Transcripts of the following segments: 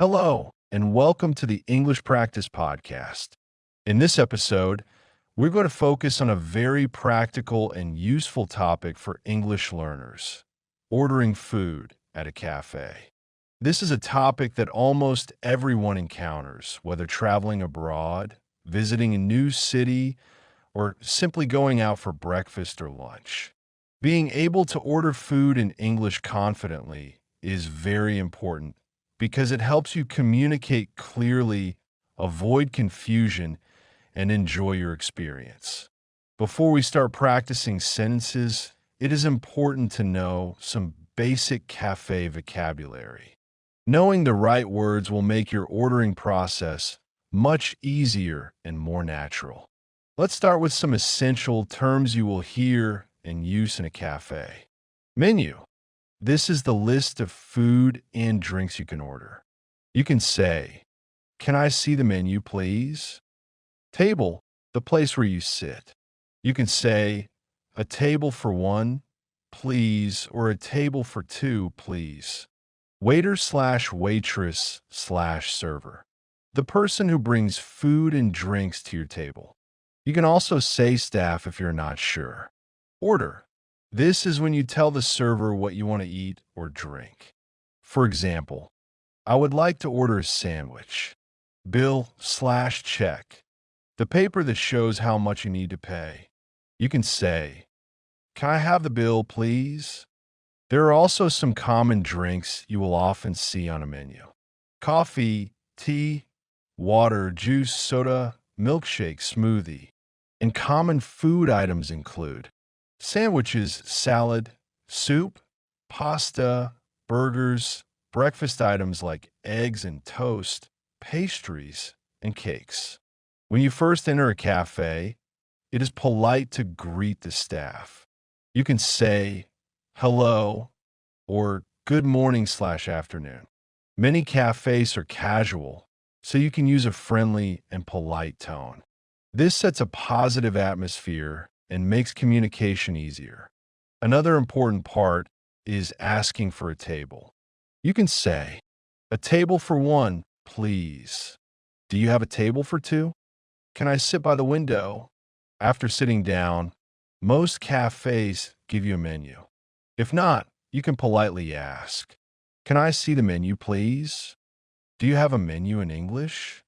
Hello, and welcome to the English Practice Podcast. In this episode, we're going to focus on a very practical and useful topic for English learners: ordering food at a cafe. This is a topic that almost everyone encounters, whether traveling abroad, visiting a new city, or simply going out for breakfast or lunch. Being able to order food in English confidently is very important because it helps you communicate clearly, avoid confusion, and enjoy your experience. Before we start practicing sentences, it is important to know some basic cafe vocabulary. Knowing the right words will make your ordering process much easier and more natural. Let's start with some essential terms you will hear and use in a cafe. Menu. This is the list of food and drinks you can order. You can say, "Can I see the menu, please?" Table, the place where you sit. You can say, "A table for one, please," or "A table for two, please." Waiter slash waitress slash server. The person who brings food and drinks to your table. You can also say staff if you're not sure. Order. This is when you tell the server what you want to eat or drink. For example, "I would like to order a sandwich." Bill slash check. The paper that shows how much you need to pay. You can say, "Can I have the bill, please?" There are also some common drinks you will often see on a menu: coffee, tea, water, juice, soda, milkshake, smoothie. And common food items include sandwiches, salad, soup, pasta, burgers, breakfast items like eggs and toast, pastries, and cakes. When you first enter a cafe, it is polite to greet the staff. You can say hello or good morning slash afternoon. Many cafes are casual, so you can use a friendly and polite tone. This sets a positive atmosphere and makes communication easier. Another important part is asking for a table. You can say, "A table for one, please." "Do you have a table for two?" "Can I sit by the window?" After sitting down, most cafes give you a menu. If not, you can politely ask, "Can I see the menu, please?" "Do you have a menu in English?"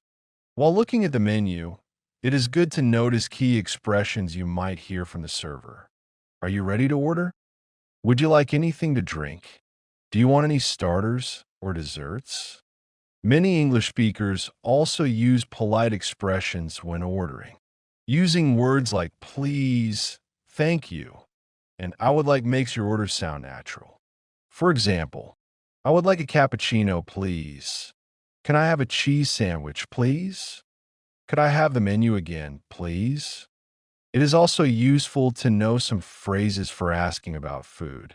While looking at the menu, it is good to notice key expressions you might hear from the server. "Are you ready to order?" "Would you like anything to drink?" "Do you want any starters or desserts?" Many English speakers also use polite expressions when ordering. Using words like please, thank you, and I would like makes your order sound natural. For example, "I would like a cappuccino, please." "Can I have a cheese sandwich, please?" "Could I have the menu again, please?" It is also useful to know some phrases for asking about food.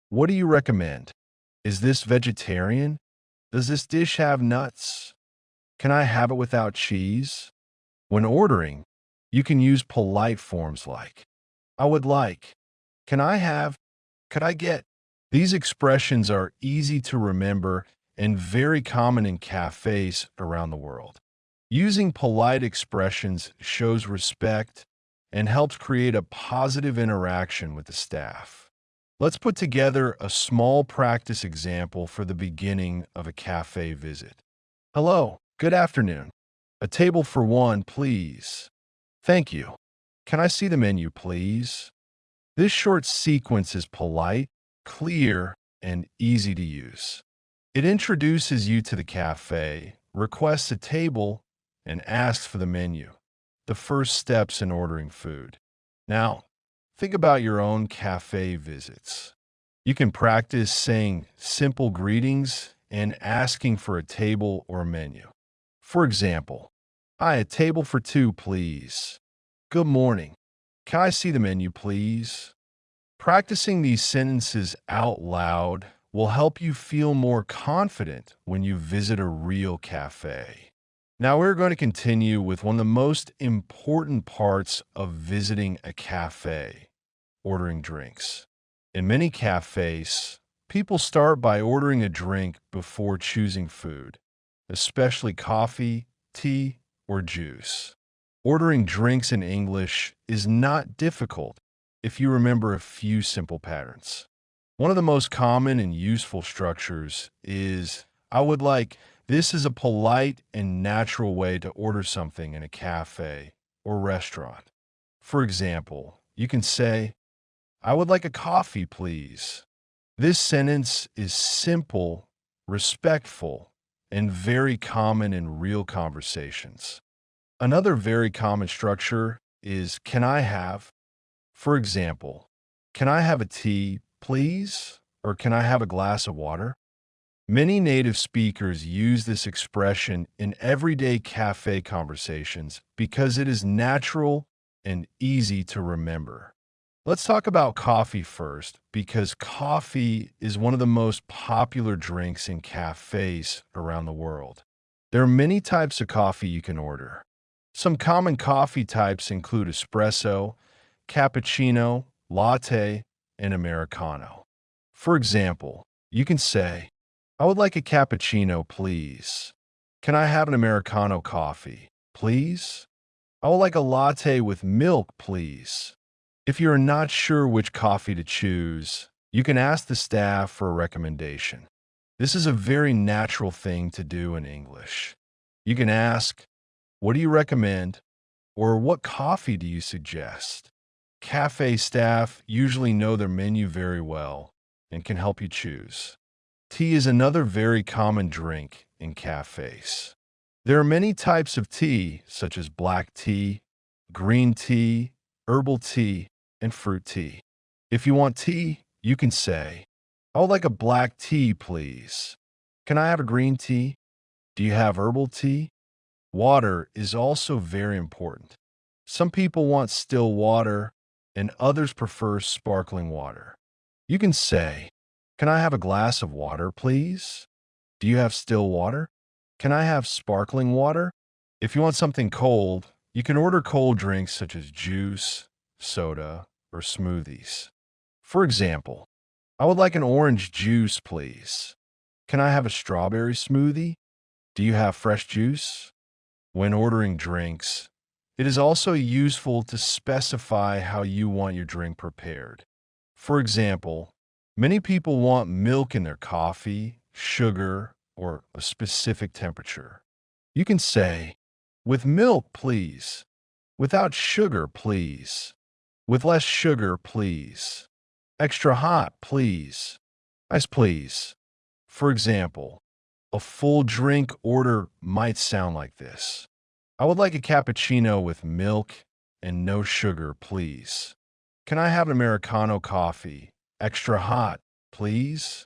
"What do you recommend?" "Is this vegetarian?" "Does this dish have nuts?" "Can I have it without cheese?" When ordering, you can use polite forms like, "I would like," "Can I have," "Could I get?" These expressions are easy to remember and very common in cafes around the world. Using polite expressions shows respect and helps create a positive interaction with the staff. Let's put together a small practice example for the beginning of a cafe visit. "Hello, good afternoon. A table for one, please." "Thank you. Can I see the menu, please?" This short sequence is polite, clear, and easy to use. It introduces you to the cafe, requests a table, and asks for the menu, the first steps in ordering food. Now, think about your own cafe visits. You can practice saying simple greetings and asking for a table or menu. For example, "Hi, a table for two, please." "Good morning. Can I see the menu, please?" Practicing these sentences out loud will help you feel more confident when you visit a real cafe. Now we're going to continue with one of the most important parts of visiting a cafe: ordering drinks. In many cafes, people start by ordering a drink before choosing food. especially coffee, tea, or juice. Ordering drinks in English is not difficult if you remember a few simple patterns. One of the most common and useful structures is I would like. This is a polite and natural way to order something in a cafe or restaurant. For example, you can say, I would like a coffee, please. This sentence is simple, respectful, and very common in real conversations. Another very common structure is can I have? For example, can I have a tea, please? Or can I have a glass of water? Many native speakers use this expression in everyday cafe conversations because it is natural and easy to remember. Let's talk about coffee first because coffee is one of the most popular drinks in cafes around the world. There are many types of coffee you can order. Some common coffee types include espresso, cappuccino, latte, and americano. For example, you can say, I would like a cappuccino, please. Can I have an Americano coffee, please? I would like a latte with milk, please. If you are not sure which coffee to choose, you can ask the staff for a recommendation. This is a very natural thing to do in English. You can ask, what do you recommend? Or what coffee do you suggest? Cafe staff usually know their menu very well and can help you choose. Tea is another very common drink in cafes. There are many types of tea, such as black tea, green tea, herbal tea, and fruit tea. If you want tea, you can say, I would like a black tea, please. Can I have a green tea? Do you have herbal tea? Water is also very important. Some people want still water, and others prefer sparkling water. You can say, can I have a glass of water, please? Do you have still water? Can I have sparkling water? If you want something cold, you can order cold drinks such as juice, soda, or smoothies. For example, I would like an orange juice, please. Can I have a strawberry smoothie? Do you have fresh juice? When ordering drinks, it is also useful to specify how you want your drink prepared. For example, many people want milk in their coffee, sugar, or a specific temperature. You can say, with milk, please. Without sugar, please. With less sugar, please. Extra hot, please. Ice, please. For example, a full drink order might sound like this. I would like a cappuccino with milk and no sugar, please. Can I have an Americano coffee? Extra hot, please?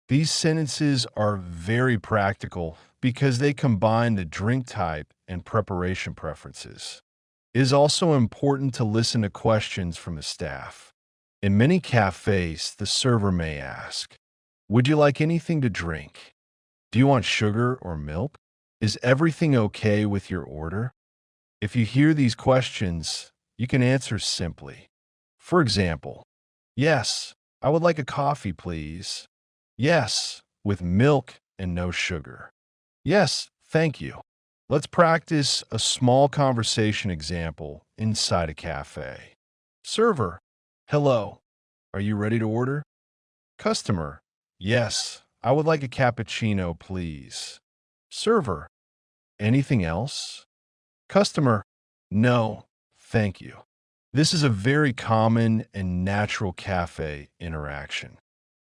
These sentences are very practical because they combine the drink type and preparation preferences. It is also important to listen to questions from the staff. In many cafes, the server may ask, would you like anything to drink? Do you want sugar or milk? Is everything okay with your order? If you hear these questions, you can answer simply. For example, yes, I would like a coffee, please. Yes, with milk and no sugar. Yes, thank you. Let's practice a small conversation example inside a cafe. Server, hello. Are you ready to order? Customer, yes, I would like a cappuccino, please. Server, anything else? Customer, no, thank you. This is a very common and natural cafe interaction.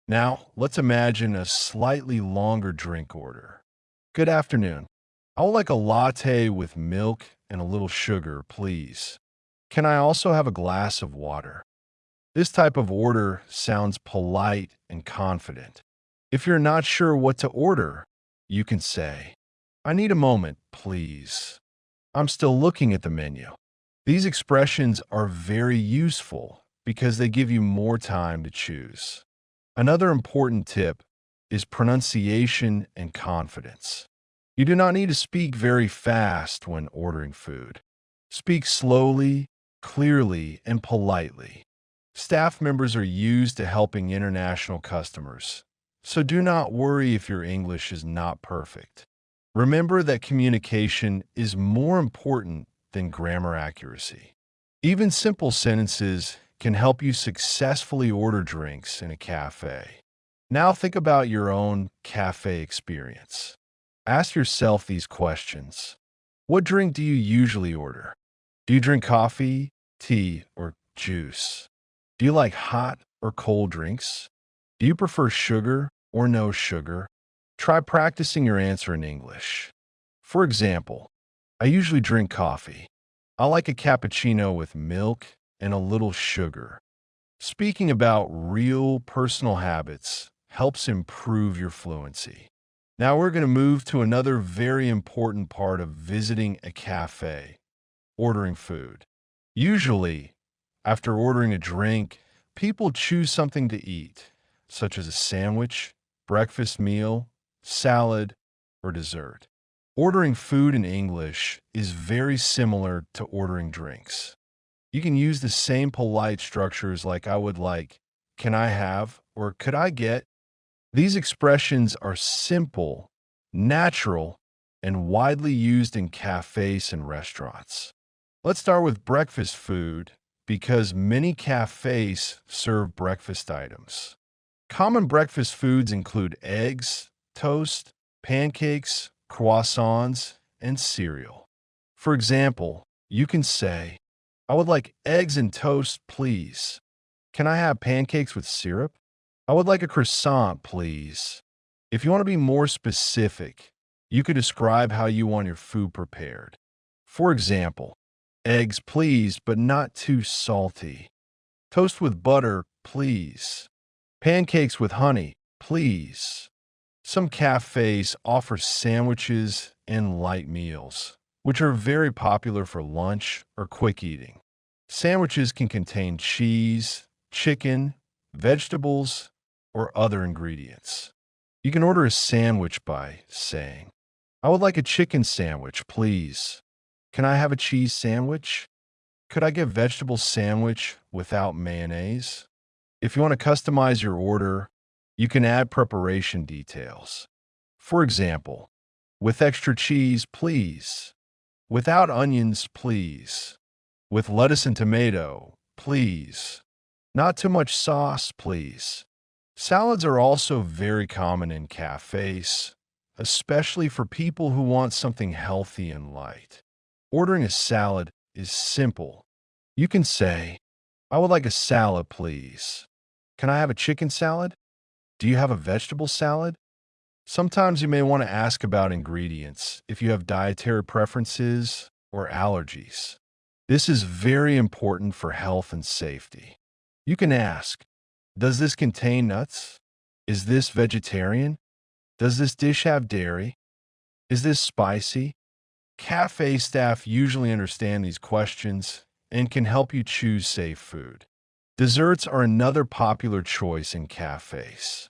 Now, let's imagine a slightly longer drink order. Good afternoon. I would like a latte with milk and a little sugar, please. Can I also have a glass of water? This type of order sounds polite and confident. If you're not sure what to order, you can say, I need a moment, please. I'm still looking at the menu. These expressions are very useful because they give you more time to choose. Another important tip is pronunciation and confidence. You do not need to speak very fast when ordering food. Speak slowly, clearly, and politely. Staff members are used to helping international customers, so do not worry if your English is not perfect. Remember that communication is more important than grammar accuracy. Even simple sentences can help you successfully order drinks in a cafe. Now think about your own cafe experience. Ask yourself these questions. What drink do you usually order? Do you drink coffee, tea, or juice? Do you like hot or cold drinks? Do you prefer sugar or no sugar? Try practicing your answer in English. For example, I usually drink coffee. I like a cappuccino with milk and a little sugar. Speaking about real personal habits helps improve your fluency. Now we're going to move to another very important part of visiting a cafe, ordering food. Usually, after ordering a drink, people choose something to eat, such as a sandwich, breakfast meal, salad, or dessert. Ordering food in English is very similar to ordering drinks. You can use the same polite structures like I would like, can I have, or could I get. These expressions are simple, natural, and widely used in cafes and restaurants. Let's start with breakfast food because many cafes serve breakfast items. Common breakfast foods include eggs, toast, pancakes, croissants, and cereal. For example, you can say, I would like eggs and toast, please. Can I have pancakes with syrup? I would like a croissant, please. If you want to be more specific, you could describe how you want your food prepared. For example, eggs, please, but not too salty. Toast with butter, please. Pancakes with honey, please. Some cafes offer sandwiches and light meals, which are very popular for lunch or quick eating. Sandwiches can contain cheese, chicken, vegetables, or other ingredients. You can order a sandwich by saying, I would like a chicken sandwich, please. Can I have a cheese sandwich? Could I get vegetable sandwich without mayonnaise? If you want to customize your order, you can add preparation details. For example, with extra cheese, please. Without onions, please. With lettuce and tomato, please. Not too much sauce, please. Salads are also very common in cafes, especially for people who want something healthy and light. Ordering a salad is simple. You can say, I would like a salad, please. Can I have a chicken salad? Do you have a vegetable salad? Sometimes you may want to ask about ingredients if you have dietary preferences or allergies. This is very important for health and safety. You can ask, does this contain nuts? Is this vegetarian? Does this dish have dairy? Is this spicy? Cafe staff usually understand these questions and can help you choose safe food. Desserts are another popular choice in cafes.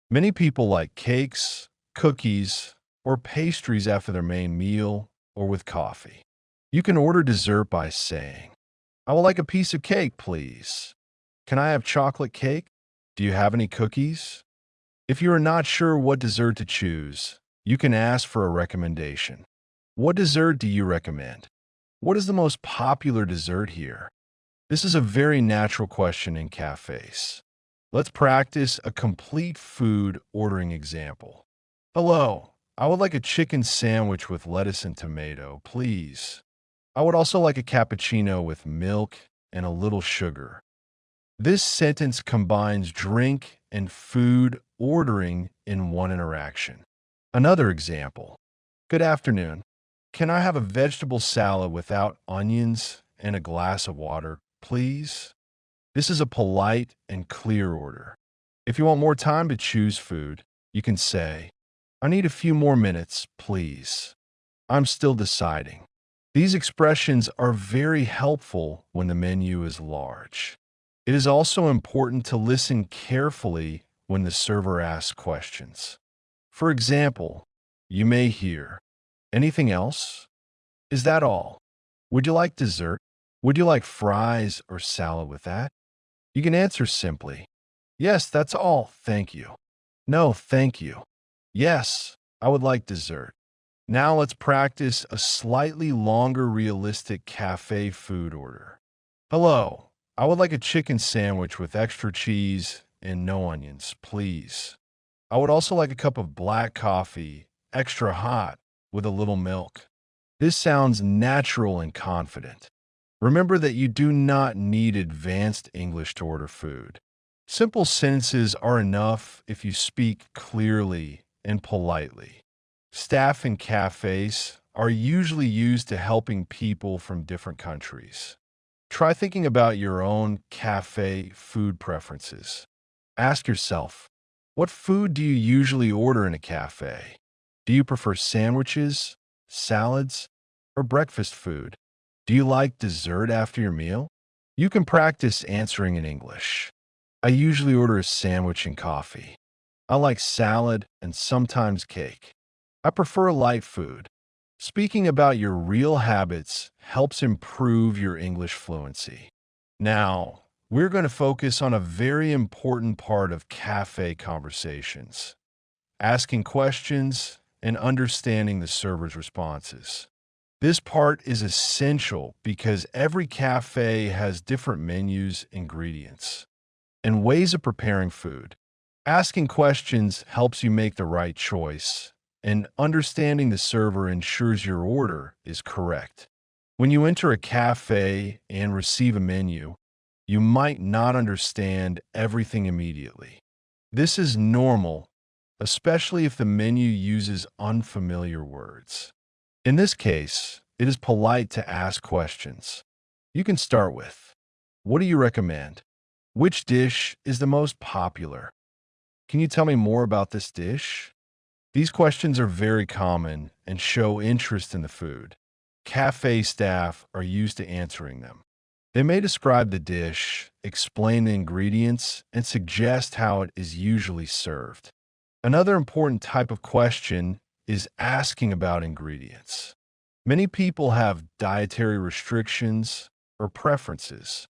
Many people like cakes, cookies, or pastries after their main meal or with coffee. You can order dessert by saying, I would like a piece of cake, please. Can I have chocolate cake? Do you have any cookies? If you are not sure what dessert to choose, you can ask for a recommendation. What dessert do you recommend? What is the most popular dessert here? This is a very natural question in cafes. Let's practice a complete food ordering example. Hello, I would like a chicken sandwich with lettuce and tomato, please. I would also like a cappuccino with milk and a little sugar. This sentence combines drink and food ordering in one interaction. Another example. Good afternoon. Can I have a vegetable salad without onions and a glass of water, please? This is a polite and clear order. If you want more time to choose food, you can say, I need a few more minutes, please. I'm still deciding. These expressions are very helpful when the menu is large. It is also important to listen carefully when the server asks questions. For example, you may hear, anything else? Is that all? Would you like dessert? Would you like fries or salad with that? You can answer simply, yes, that's all, thank you. No, thank you. Yes, I would like dessert. Now let's practice a slightly longer realistic cafe food order. Hello, I would like a chicken sandwich with extra cheese and no onions, please. I would also like a cup of black coffee, extra hot, with a little milk. This sounds natural and confident. Remember that you do not need advanced English to order food. Simple sentences are enough if you speak clearly and politely. Staff in cafes are usually used to helping people from different countries. Try thinking about your own cafe food preferences. Ask yourself, what food do you usually order in a cafe? Do you prefer sandwiches, salads, or breakfast food? Do you like dessert after your meal? You can practice answering in English. I usually order a sandwich and coffee. I like salad and sometimes cake. I prefer light food. Speaking about your real habits helps improve your English fluency. Now, we're going to focus on a very important part of cafe conversations, asking questions and understanding the server's responses. This part is essential because every cafe has different menus, ingredients, and ways of preparing food. Asking questions helps you make the right choice, and understanding the server ensures your order is correct. When you enter a cafe and receive a menu, you might not understand everything immediately. This is normal, especially if the menu uses unfamiliar words. In this case, it is polite to ask questions. You can start with, what do you recommend? Which dish is the most popular? Can you tell me more about this dish? These questions are very common and show interest in the food. Cafe staff are used to answering them. They may describe the dish, explain the ingredients, and suggest how it is usually served. Another important type of question is asking about ingredients. Many people have dietary restrictions or preferences.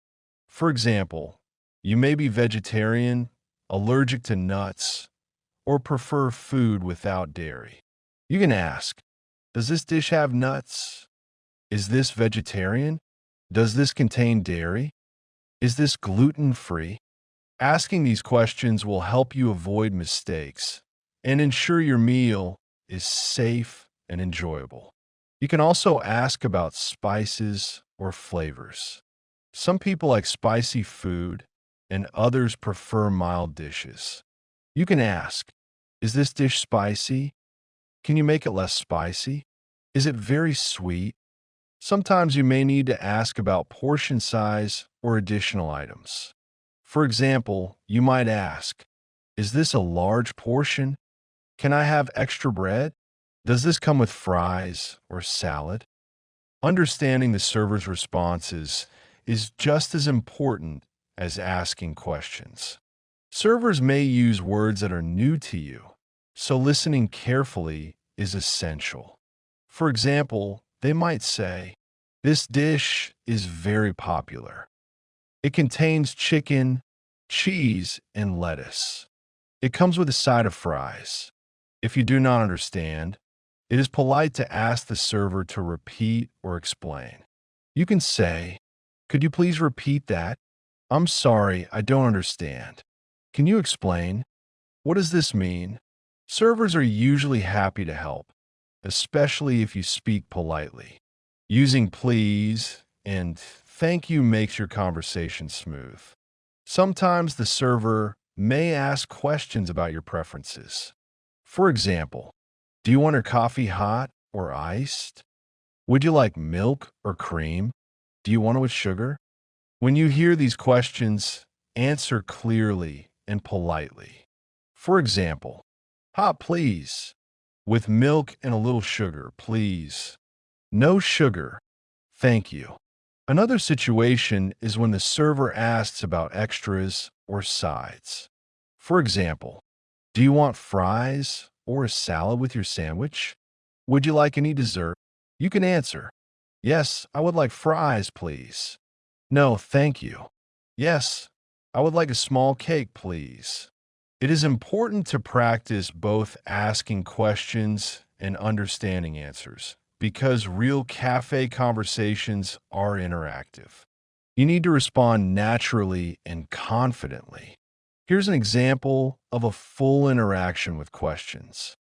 For example, you may be vegetarian, allergic to nuts, or prefer food without dairy. You can ask, does this dish have nuts? Is this vegetarian? Does this contain dairy? Is this gluten-free? Asking these questions will help you avoid mistakes and ensure your meal is safe and enjoyable. You can also ask about spices or flavors. Some people like spicy food, and others prefer mild dishes. You can ask, is this dish spicy? Can you make it less spicy? Is it very sweet? Sometimes you may need to ask about portion size or additional items. For example, you might ask, is this a large portion? Can I have extra bread? Does this come with fries or salad? Understanding the server's responses is just as important as asking questions. Servers may use words that are new to you, so listening carefully is essential. For example, they might say, this dish is very popular. It contains chicken, cheese, and lettuce. It comes with a side of fries. If you do not understand, it is polite to ask the server to repeat or explain. You can say, could you please repeat that? I'm sorry, I don't understand. Can you explain? What does this mean? Servers are usually happy to help, especially if you speak politely. Using please and thank you makes your conversation smooth. Sometimes the server may ask questions about your preferences. For example, do you want your coffee hot or iced? Would you like milk or cream? Do you want it with sugar? When you hear these questions, answer clearly and politely. For example, hot please. With milk and a little sugar, please. No sugar. Thank you. Another situation is when the server asks about extras or sides. For example, do you want fries or a salad with your sandwich? Would you like any dessert? You can answer, yes, I would like fries, please. No, thank you. Yes, I would like a small cake, please. It is important to practice both asking questions and understanding answers because real cafe conversations are interactive. You need to respond naturally and confidently. Here's an example of a full interaction with questions.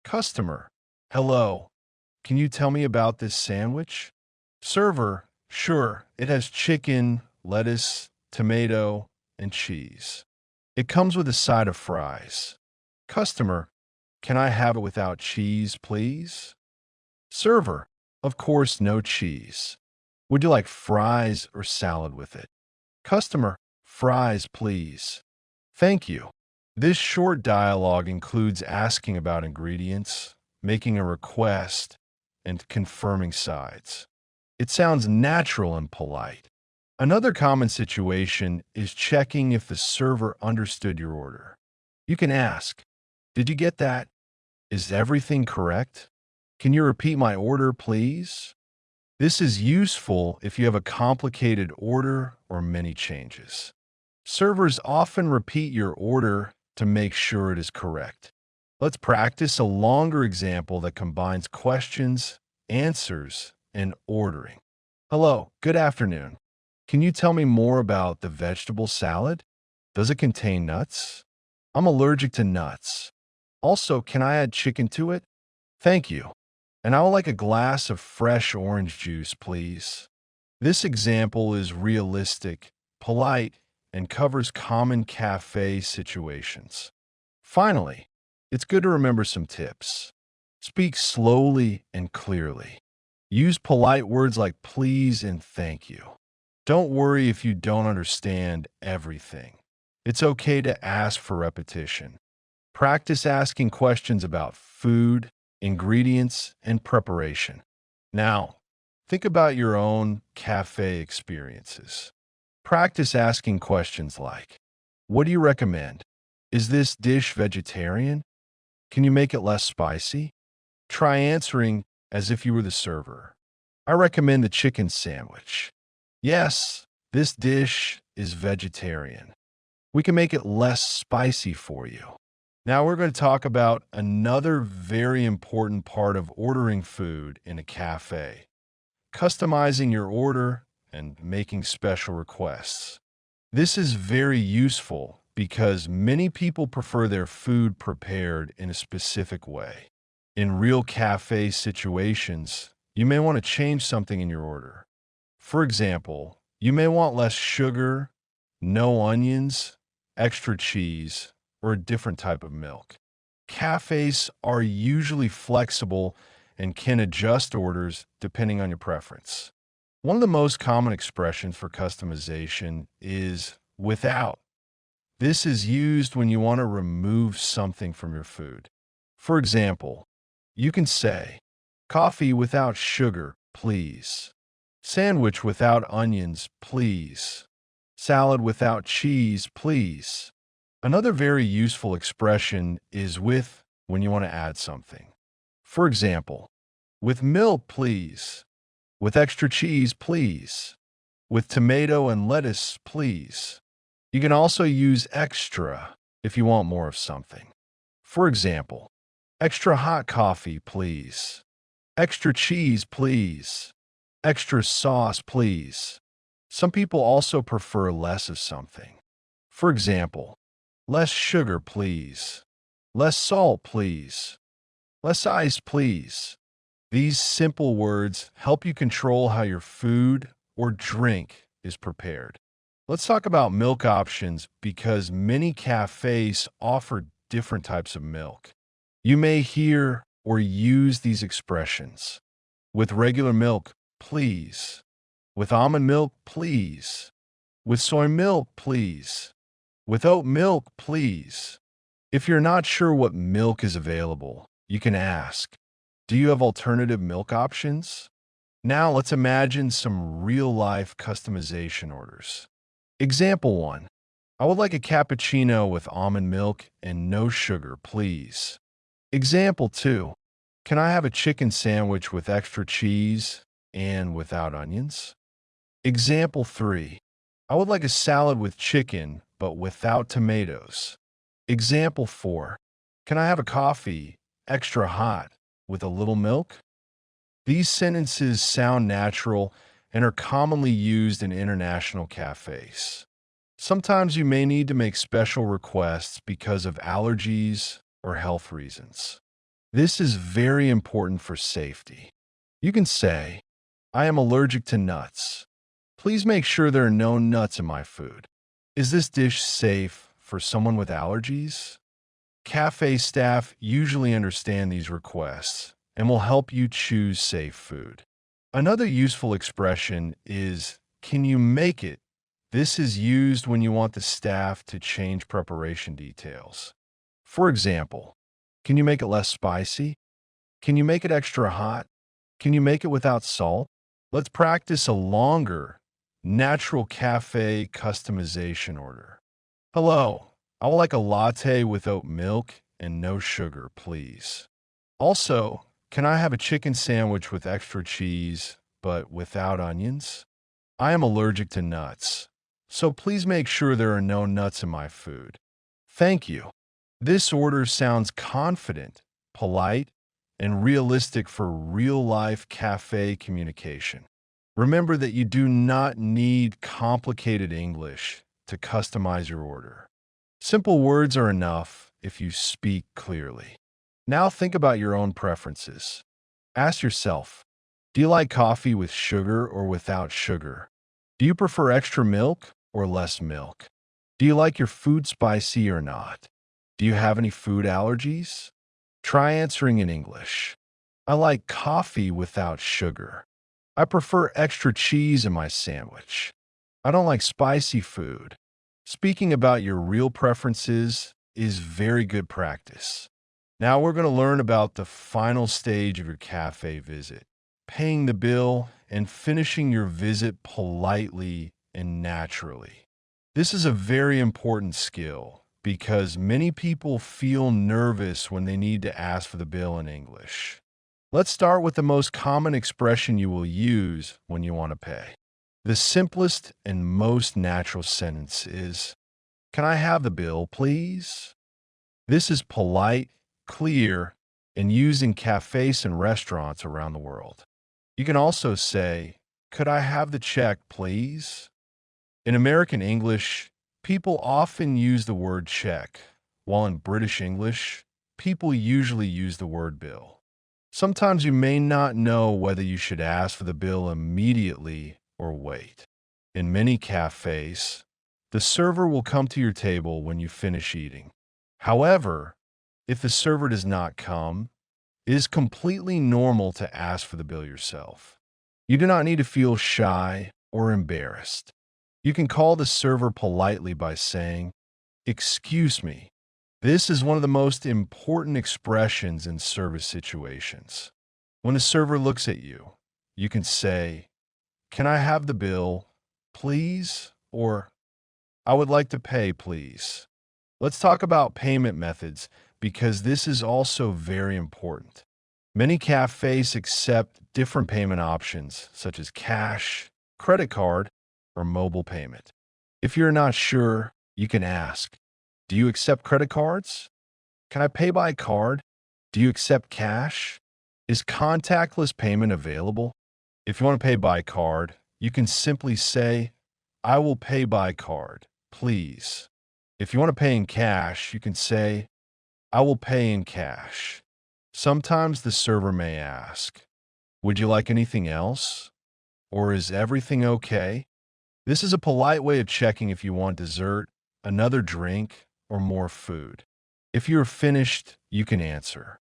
Customer, hello. Can you tell me about this sandwich? Server, sure, it has chicken, lettuce, tomato, and cheese. It comes with a side of fries. Customer, can I have it without cheese, please? Server, of course, no cheese. Would you like fries or salad with it? Customer, fries, please. Thank you. This short dialogue includes asking about ingredients, making a request, and confirming sides. It sounds natural and polite. Another common situation is checking if the server understood your order. You can ask, did you get that? Is everything correct? Can you repeat my order, please? This is useful if you have a complicated order or many changes. Servers often repeat your order to make sure it is correct. Let's practice a longer example that combines questions, answers, and ordering. Hello, good afternoon. Can you tell me more about the vegetable salad? Does it contain nuts? I'm allergic to nuts. Also, can I add chicken to it? Thank you. And I would like a glass of fresh orange juice, please. This example is realistic, polite, and covers common cafe situations. Finally, it's good to remember some tips. Speak slowly and clearly. Use polite words like please and thank you. Don't worry if you don't understand everything. It's okay to ask for repetition. Practice asking questions about food, ingredients, and preparation. Now, think about your own cafe experiences. Practice asking questions like, what do you recommend? Is this dish vegetarian? Can you make it less spicy? Try answering as if you were the server. I recommend the chicken sandwich. Yes, this dish is vegetarian. We can make it less spicy for you. Now we're going to talk about another very important part of ordering food in a cafe, customizing your order and making special requests. This is very useful because many people prefer their food prepared in a specific way. In real cafe situations, you may want to change something in your order. For example, you may want less sugar, no onions, extra cheese, or a different type of milk. Cafes are usually flexible and can adjust orders depending on your preference. One of the most common expressions for customization is without. This is used when you want to remove something from your food. For example, you can say, coffee without sugar, please. Sandwich without onions, please. Salad without cheese, please. Another very useful expression is with when you want to add something. For example, with milk, please. With extra cheese, please. With tomato and lettuce, please. You can also use extra if you want more of something. For example, extra hot coffee, please. Extra cheese, please. Extra sauce, please. Some people also prefer less of something. For example, less sugar, please. Less salt, please. Less ice, please. These simple words help you control how your food or drink is prepared. Let's talk about milk options because many cafes offer different types of milk. You may hear or use these expressions. With regular milk, please. With almond milk, please. With soy milk, please. With oat milk, please. If you're not sure what milk is available, you can ask, do you have alternative milk options? Now let's imagine some real-life customization orders. Example 1. I would like a cappuccino with almond milk and no sugar, please. Example 2. Can I have a chicken sandwich with extra cheese and without onions? Example 3. I would like a salad with chicken but without tomatoes. Example 4. Can I have a coffee, extra hot, with a little milk? These sentences sound natural and are commonly used in international cafes. Sometimes you may need to make special requests because of allergies or health reasons. This is very important for safety. You can say, I am allergic to nuts. Please make sure there are no nuts in my food. Is this dish safe for someone with allergies? Cafe staff usually understand these requests and will help you choose safe food. Another useful expression is, can you make it? This is used when you want the staff to change preparation details. For example, can you make it less spicy? Can you make it extra hot? Can you make it without salt? Let's practice a longer, natural cafe customization order. Hello, I would like a latte with oat milk and no sugar, please. Also, can I have a chicken sandwich with extra cheese, but without onions? I am allergic to nuts, so please make sure there are no nuts in my food. Thank you. This order sounds confident, polite, and realistic for real-life cafe communication. Remember that you do not need complicated English to customize your order. Simple words are enough if you speak clearly. Now think about your own preferences. Ask yourself, do you like coffee with sugar or without sugar? Do you prefer extra milk or less milk? Do you like your food spicy or not? Do you have any food allergies? Try answering in English. I like coffee without sugar. I prefer extra cheese in my sandwich. I don't like spicy food. Speaking about your real preferences is very good practice. Now we're going to learn about the final stage of your cafe visit, paying the bill and finishing your visit politely and naturally. This is a very important skill because many people feel nervous when they need to ask for the bill in English. Let's start with the most common expression you will use when you want to pay. The simplest and most natural sentence is, can I have the bill, please? This is polite, clear, and used in cafes and restaurants around the world. You can also say, could I have the check, please? In American English, people often use the word check, while in British English, people usually use the word bill. Sometimes you may not know whether you should ask for the bill immediately or wait. In many cafes, the server will come to your table when you finish eating. However, if the server does not come, it is completely normal to ask for the bill yourself. You do not need to feel shy or embarrassed. You can call the server politely by saying, excuse me. This is one of the most important expressions in service situations. When the server looks at you, you can say, can I have the bill, please? Or, I would like to pay, please. Let's talk about payment methods because this is also very important. Many cafes accept different payment options such as cash, credit card, or mobile payment. If you're not sure, you can ask, do you accept credit cards? Can I pay by card? Do you accept cash? Is contactless payment available? If you want to pay by card, you can simply say, I will pay by card, please. If you want to pay in cash, you can say, I will pay in cash. Sometimes the server may ask, would you like anything else? Or is everything okay? This is a polite way of checking if you want dessert, another drink, or more food. If you're finished, you can answer,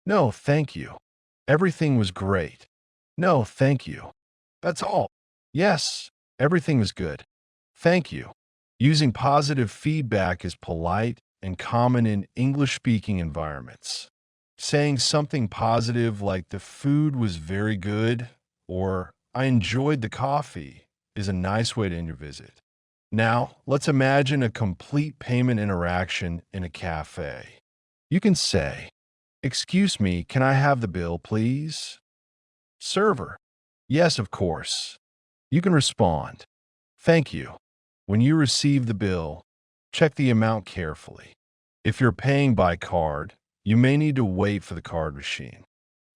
no, thank you. Everything was great. No, thank you. That's all. Yes, everything was good. Thank you. Using positive feedback is polite and common in English-speaking environments. Saying something positive like the food was very good or I enjoyed the coffee is a nice way to end your visit. Now, let's imagine a complete payment interaction in a cafe. You can say, excuse me, can I have the bill, please? Server, yes, of course. You can respond, thank you. When you receive the bill, check the amount carefully. If you're paying by card, you may need to wait for the card machine.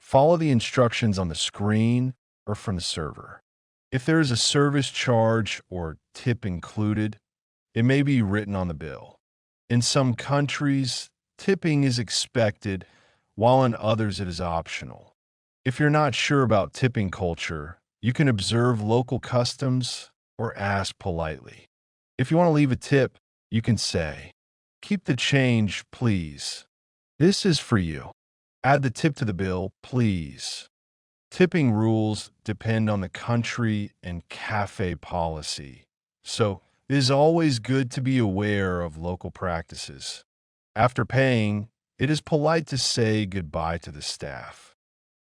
Follow the instructions on the screen or from the server. If there is a service charge or tip included, it may be written on the bill. In some countries, tipping is expected, while in others it is optional. If you're not sure about tipping culture, you can observe local customs or ask politely. If you want to leave a tip, you can say, "Keep the change, please. This is for you. Add the tip to the bill, please." Tipping rules depend on the country and cafe policy, so it is always good to be aware of local practices. After paying, it is polite to say goodbye to the staff.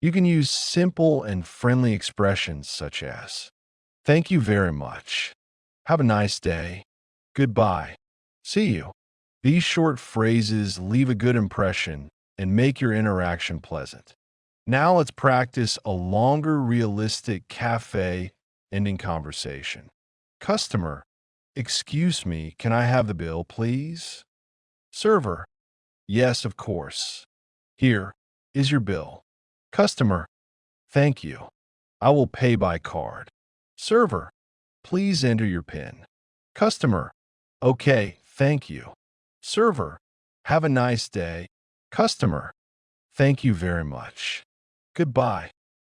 You can use simple and friendly expressions such as, "Thank you very much. Have a nice day. Goodbye. See you." These short phrases leave a good impression and make your interaction pleasant. Now let's practice a longer, realistic cafe ending conversation. Customer, "Excuse me, can I have the bill, please?" Server, "Yes, of course. Here is your bill." Customer, "Thank you. I will pay by card." Server, "Please enter your PIN." Customer, "Okay, thank you." Server, "Have a nice day." Customer, "Thank you very much. Goodbye."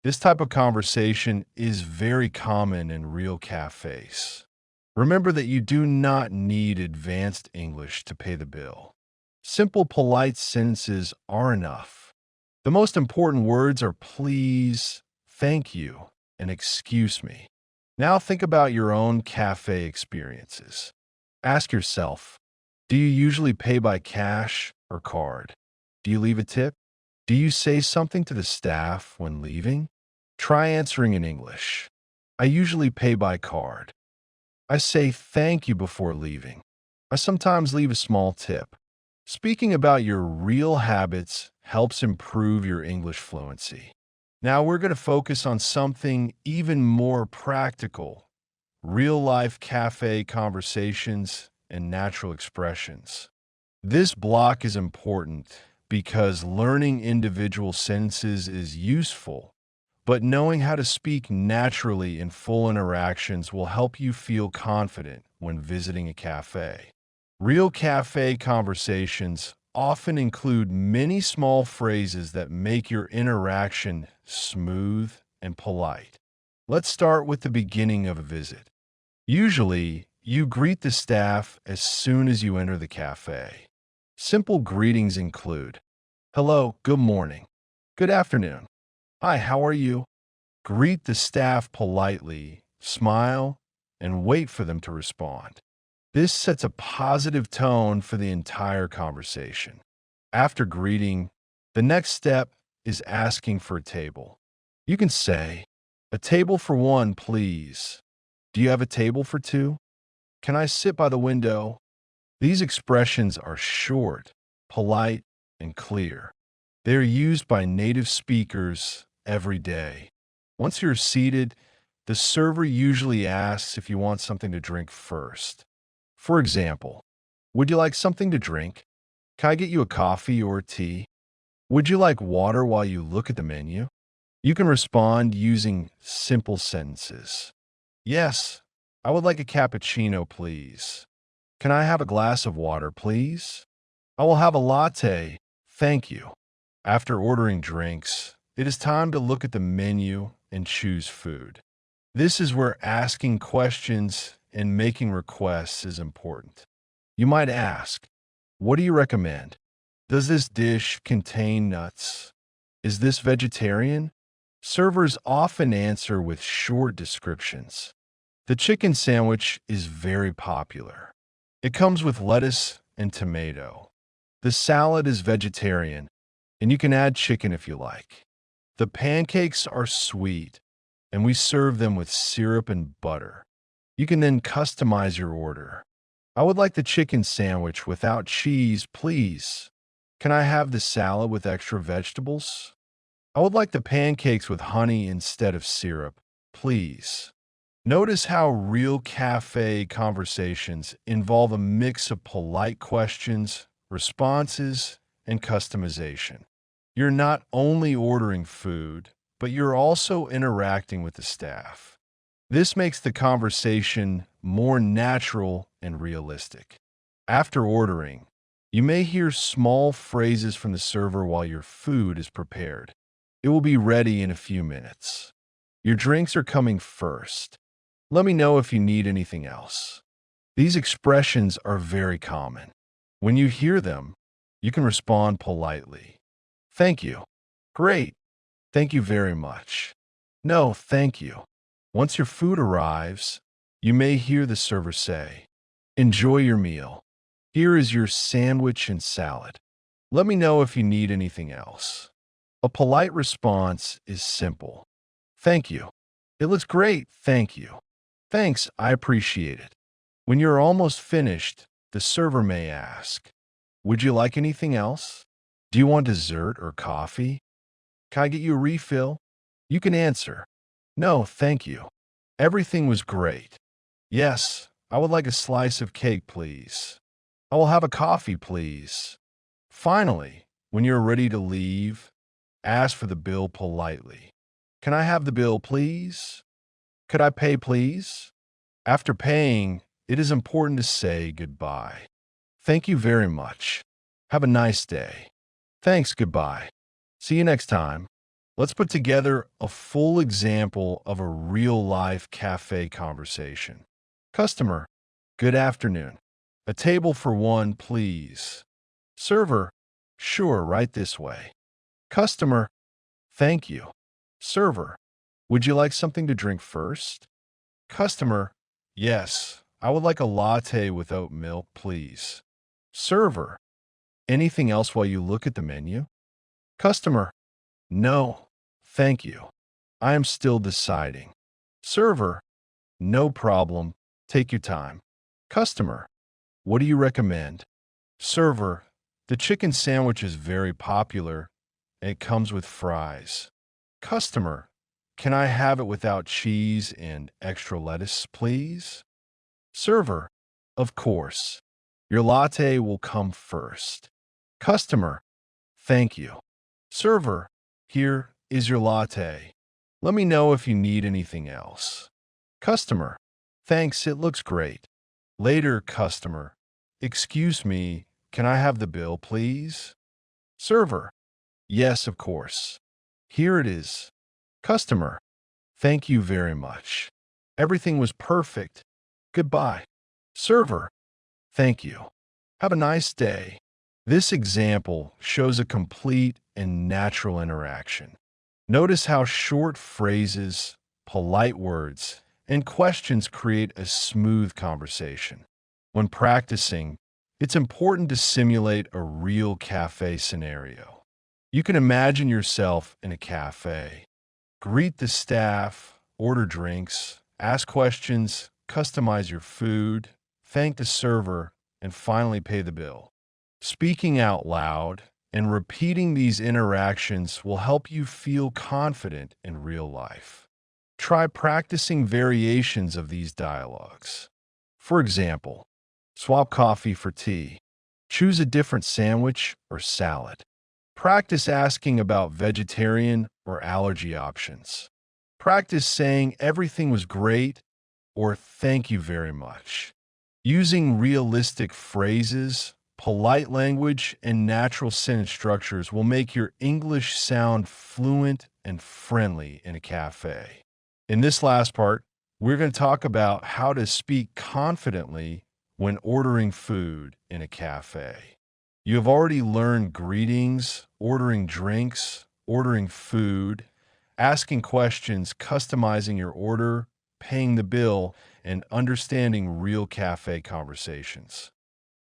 This type of conversation is very common in real cafes. Remember that you do not need advanced English to pay the bill. Simple, polite sentences are enough. The most important words are please, thank you, and excuse me. Now think about your own cafe experiences. Ask yourself, do you usually pay by cash or card? Do you leave a tip? Do you say something to the staff when leaving? Try answering in English. I usually pay by card. I say thank you before leaving. I sometimes leave a small tip. Speaking about your real habits helps improve your English fluency. Now we're going to focus on something even more practical: real-life cafe conversations and natural expressions. This block is important because learning individual sentences is useful, but knowing how to speak naturally in full interactions will help you feel confident when visiting a cafe. Real cafe conversations often include many small phrases that make your interaction smooth and polite. Let's start with the beginning of a visit. Usually, you greet the staff as soon as you enter the cafe. Simple greetings include, "Hello, good morning, good afternoon, hi, how are you?" Greet the staff politely, smile, and wait for them to respond. This sets a positive tone for the entire conversation. After greeting, the next step is asking for a table. You can say, "A table for one, please." "Do you have a table for two?" "Can I sit by the window?" These expressions are short, polite, and clear. They are used by native speakers every day. Once you're seated, the server usually asks if you want something to drink first. For example, "Would you like something to drink? Can I get you a coffee or tea? Would you like water while you look at the menu?" You can respond using simple sentences. "Yes, I would like a cappuccino, please. Can I have a glass of water, please? I will have a latte, thank you." After ordering drinks, it is time to look at the menu and choose food. This is where asking questions and making requests is important. You might ask, "What do you recommend? Does this dish contain nuts? Is this vegetarian?" Servers often answer with short descriptions. The chicken sandwich is very popular. It comes with lettuce and tomato. The salad is vegetarian, and you can add chicken if you like. The pancakes are sweet, and we serve them with syrup and butter. You can then customize your order. "I would like the chicken sandwich without cheese, please. Can I have the salad with extra vegetables? I would like the pancakes with honey instead of syrup, please." Notice how real cafe conversations involve a mix of polite questions, responses, and customization. You're not only ordering food, but you're also interacting with the staff. This makes the conversation more natural and realistic. After ordering, you may hear small phrases from the server while your food is prepared. It will be ready in a few minutes. Your drinks are coming first. Let me know if you need anything else. These expressions are very common. When you hear them, you can respond politely. Thank you. Great. Thank you very much. No, thank you. Once your food arrives, you may hear the server say, enjoy your meal. Here is your sandwich and salad. Let me know if you need anything else. A polite response is simple. Thank you. It looks great, thank you. Thanks, I appreciate it. When you're almost finished, the server may ask, would you like anything else? Do you want dessert or coffee? Can I get you a refill? You can answer, no, thank you. Everything was great. Yes, I would like a slice of cake, please. I will have a coffee, please. Finally, when you're ready to leave, ask for the bill politely. Can I have the bill, please? Could I pay, please? After paying, it is important to say goodbye. Thank you very much. Have a nice day. Thanks, goodbye. See you next time. Let's put together a full example of a real-life cafe conversation. Customer, good afternoon. A table for one, please. Server, sure, right this way. Customer, thank you. Server, would you like something to drink first? Customer, yes, I would like a latte with oat milk, please. Server, anything else while you look at the menu? Customer, no, thank you. I am still deciding. Server, no problem. Take your time. Customer, what do you recommend? Server, the chicken sandwich is very popular and it comes with fries. Customer, can I have it without cheese and extra lettuce, please? Server, of course. Your latte will come first. Customer, thank you. Server, here is your latte. Let me know if you need anything else. Customer, thanks, it looks great. Later, customer, excuse me, can I have the bill, please? Server, yes, of course. Here it is. Customer, thank you very much. Everything was perfect. Goodbye. Server, thank you. Have a nice day. This example shows a complete and natural interaction. Notice how short phrases, polite words, and questions create a smooth conversation. When practicing, it's important to simulate a real cafe scenario. You can imagine yourself in a cafe. Greet the staff, order drinks, ask questions, customize your food, thank the server, and finally pay the bill. Speaking out loud and repeating these interactions will help you feel confident in real life. Try practicing variations of these dialogues. For example, swap coffee for tea. Choose a different sandwich or salad. Practice asking about vegetarian or allergy options. Practice saying everything was great or thank you very much. Using realistic phrases, polite language, and natural sentence structures will make your English sound fluent and friendly in a cafe. In this last part, we're going to talk about how to speak confidently when ordering food in a cafe. You have already learned greetings, ordering drinks, ordering food, asking questions, customizing your order, paying the bill, and understanding real cafe conversations.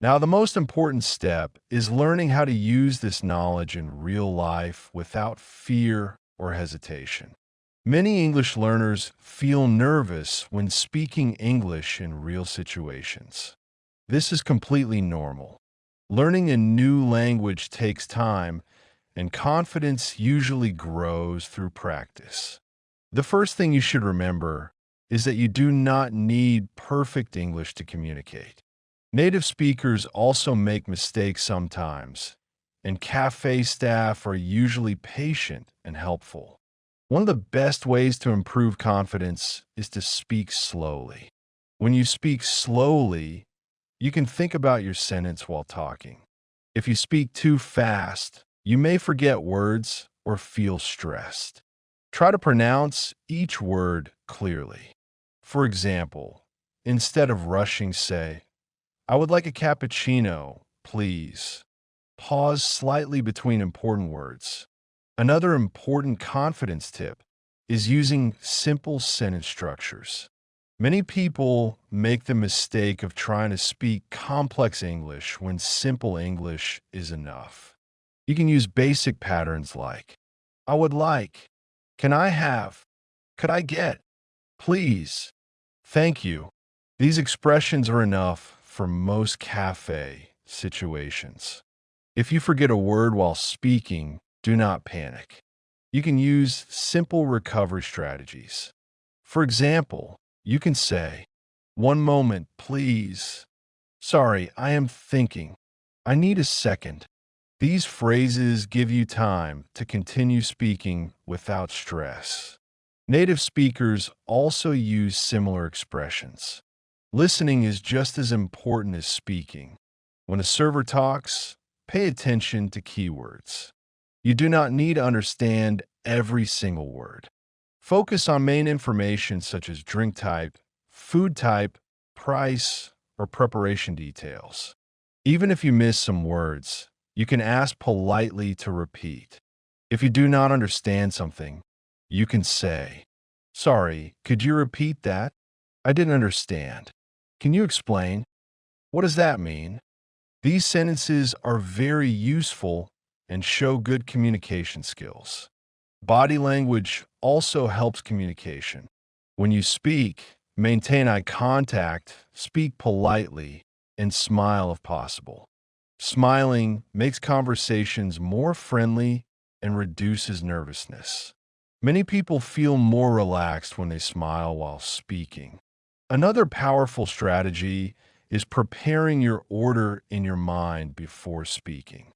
Now, the most important step is learning how to use this knowledge in real life without fear or hesitation. Many English learners feel nervous when speaking English in real situations. This is completely normal. Learning a new language takes time, and confidence usually grows through practice. The first thing you should remember is that you do not need perfect English to communicate. Native speakers also make mistakes sometimes, and cafe staff are usually patient and helpful. One of the best ways to improve confidence is to speak slowly. When you speak slowly, you can think about your sentence while talking. If you speak too fast, you may forget words or feel stressed. Try to pronounce each word clearly. For example, instead of rushing, say, "I would like a cappuccino, please." Pause slightly between important words. Another important confidence tip is using simple sentence structures. Many people make the mistake of trying to speak complex English when simple English is enough. You can use basic patterns like, "I would like," "Can I have," "Could I get," "Please," "Thank you." These expressions are enough for most cafe situations. If you forget a word while speaking, do not panic. You can use simple recovery strategies. For example, you can say, "One moment, please. Sorry, I am thinking. I need a second." These phrases give you time to continue speaking without stress. Native speakers also use similar expressions. Listening is just as important as speaking. When a server talks, pay attention to keywords. You do not need to understand every single word. Focus on main information such as drink type, food type, price, or preparation details. Even if you miss some words, you can ask politely to repeat. If you do not understand something, you can say, "Sorry, could you repeat that? I didn't understand. Can you explain? What does that mean?" These sentences are very useful and show good communication skills. Body language also helps communication. When you speak, maintain eye contact, speak politely, and smile if possible. Smiling makes conversations more friendly and reduces nervousness. Many people feel more relaxed when they smile while speaking. Another powerful strategy is preparing your order in your mind before speaking.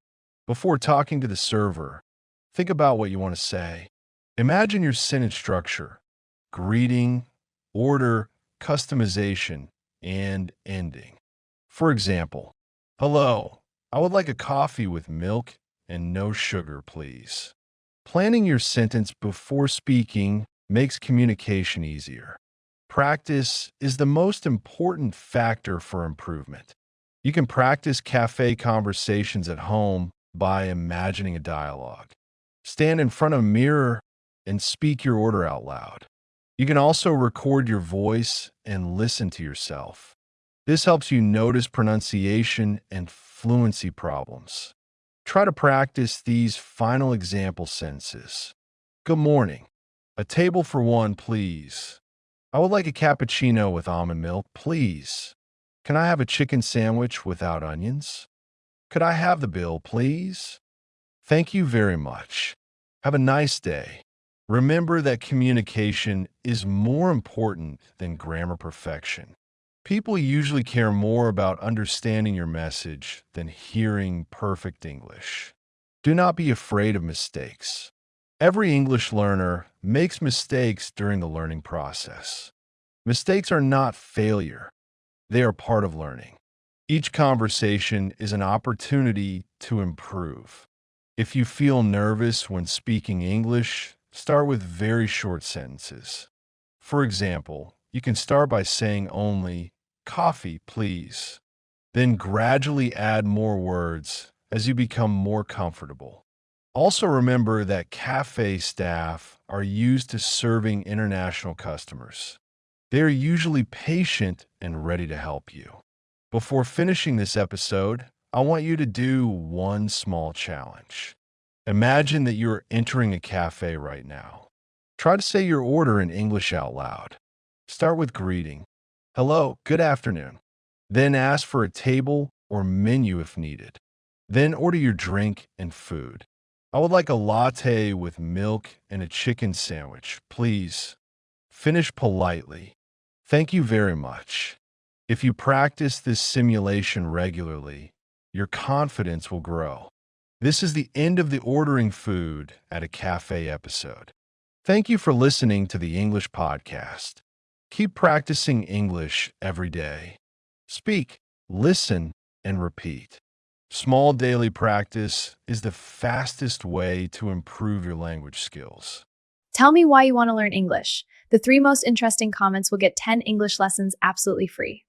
Before talking to the server, think about what you want to say. Imagine your sentence structure: greeting, order, customization, and ending. For example, "Hello, I would like a coffee with milk and no sugar, please." Planning your sentence before speaking makes communication easier. Practice is the most important factor for improvement. You can practice cafe conversations at home by imagining a dialogue. Stand in front of a mirror and speak your order out loud. You can also record your voice and listen to yourself. This helps you notice pronunciation and fluency problems. Try to practice these final example sentences. "Good morning. A table for one, please. I would like a cappuccino with almond milk, please. Can I have a chicken sandwich without onions? Could I have the bill, please? Thank you very much. Have a nice day." Remember that communication is more important than grammar perfection. People usually care more about understanding your message than hearing perfect English. Do not be afraid of mistakes. Every English learner makes mistakes during the learning process. Mistakes are not failure. They are part of learning. Each conversation is an opportunity to improve. If you feel nervous when speaking English, start with very short sentences. For example, you can start by saying only, "Coffee, please." Then gradually add more words as you become more comfortable. Also remember that cafe staff are used to serving international customers. They are usually patient and ready to help you. Before finishing this episode, I want you to do one small challenge. Imagine that you're entering a cafe right now. Try to say your order in English out loud. Start with greeting. "Hello, good afternoon." Then ask for a table or menu if needed. Then order your drink and food. "I would like a latte with milk and a chicken sandwich, please." Finish politely. "Thank you very much." If you practice this simulation regularly, your confidence will grow. This is the end of the ordering food at a cafe episode. Thank you for listening to the English podcast. Keep practicing English every day. Speak, listen, and repeat. Small daily practice is the fastest way to improve your language skills. Tell me why you want to learn English. The 3 most interesting comments will get 10 English lessons absolutely free.